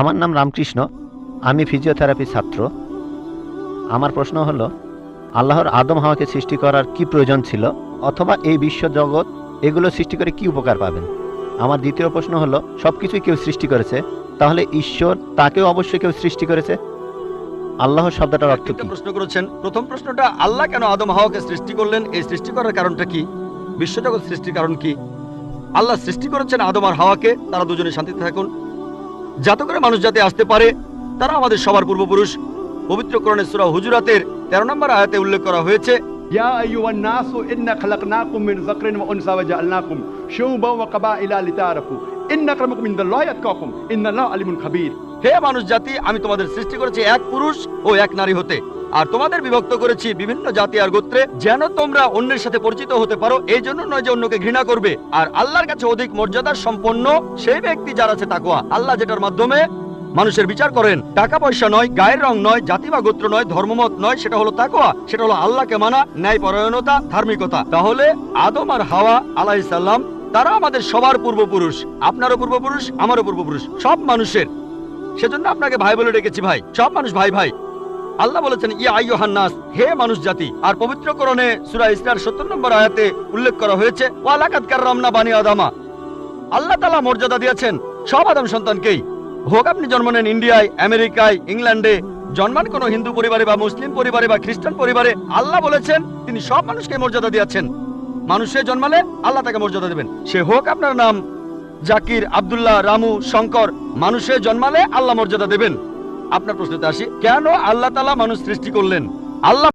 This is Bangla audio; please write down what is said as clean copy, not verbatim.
আমার নাম রামকৃষ্ণ, আমি ফিজিওথেরাপি ছাত্র। আমার প্রশ্ন হলো, আল্লাহর আদম হাওয়াকে সৃষ্টি করার কি প্রয়োজন ছিল, অথবা এই বিশ্ব জগৎ এগুলো সৃষ্টি করে কি উপকার পাবেন? আমার দ্বিতীয় প্রশ্ন হলো, সব কিছুই কেউ সৃষ্টি করেছে, তাহলে ঈশ্বর তাকেও অবশ্যই কেউ সৃষ্টি করেছে। আল্লাহ শব্দটার অর্থ কি? প্রশ্ন করেছেন। প্রথম প্রশ্নটা, আল্লাহ কেন আদম হাওয়াকে সৃষ্টি করলেন, এই সৃষ্টি করার কারণটা কি? বিশ্বজগৎ সৃষ্টির কারণ কি? আল্লাহ সৃষ্টি করেছেন আদম আর হাওয়াকে, তারা দুজনে শান্তিতে থাকুন, যাতে করে মানুষ যাতে আসতে পারে। তারা আমাদের সবার পূর্বপুরুষ। পবিত্র কোরআনে সূরা হুজুরাতের 13 নম্বর আয়াতে উল্লেখ করা হয়েছে, ইয়া আইয়ুহান নাসু ইন্না খালাকনাকুম মিন যাকরিন ওয়া উনসা ওয়া জাআলনাকুম শুউবান ওয়া কাবাইলা লিতাআরাফু ইন্না আক্রামাকুম ইনদাল্লাহি আতকাকুম ইন্নাল্লাহা আলিমুন খাবীর। হে মানুষ জাতি, আমি তোমাদের সৃষ্টি করেছি এক পুরুষ ও এক নারী হতে, আর তোমাদের বিভক্ত করেছি বিভিন্ন জাতি আর গোত্রে, যেন তোমরা অন্যের সাথে পরিচিত হতে পারো। এই জন্য নয় যে অন্যকে ঘৃণা করবে। আর আল্লাহর কাছে অধিক মর্যাদার সম্পন্ন সেই ব্যক্তি যার আছে তাকওয়া। আল্লাহ যেটার মাধ্যমে মানুষের বিচার করেন, টাকা পয়সা নয়, গায়ের রং নয়, জাতি বা গোত্র নয়, ধর্মমত নয়, সেটা হলো তাকওয়া। সেটা হলো আল্লাহকে মানা, ন্যায়পরায়ণতা, ধার্মিকতা। তাহলে আদম আর হাওয়া আলাইহিস সালাম, তারা আমাদের সবার পূর্বপুরুষ। আপনারও পূর্বপুরুষ, আমারও পূর্বপুরুষ, সব মানুষের। সেজন্য আপনাকে ভাই বলে ডেকেছি। ভাই, সব মানুষ ভাই ভাই। আল্লাহ বলেছেন, ইয়া আইয়ুহান নাস, হে মানুষ জাতি। আর পবিত্র কোরআনে সূরা ইসরার 70 নম্বর আয়াতে উল্লেখ করা হয়েছে, ওয়া লাকাদ কাররামনা বানি আদমা। আল্লাহ তাআলা মর্যাদা দিয়েছেন সব আদম সন্তানকেই। হোক আপনি জন্ম নেন ইন্ডিয়ায়, আমেরিকায়, ইংল্যান্ডে, জন্মান কোনো হিন্দু পরিবারে বা মুসলিম পরিবারে বা খ্রিস্টান পরিবারে, আল্লাহ বলেছেন তিনি সব মানুষকে মর্যাদা দিয়েছেন। মানুষে জন্মালে আল্লাহ তাকে মর্যাদা দেবেন। সে হোক আপনার নাম জাকির, আব্দুল্লাহ, রামু, শঙ্কর, মানুষে জন্মালে আল্লাহ মর্যাদা দেবেন। আপনার প্রশ্নতে আসি, কেন আল্লাহ তাআলা মানুষ সৃষ্টি করলেন? আল্লাহ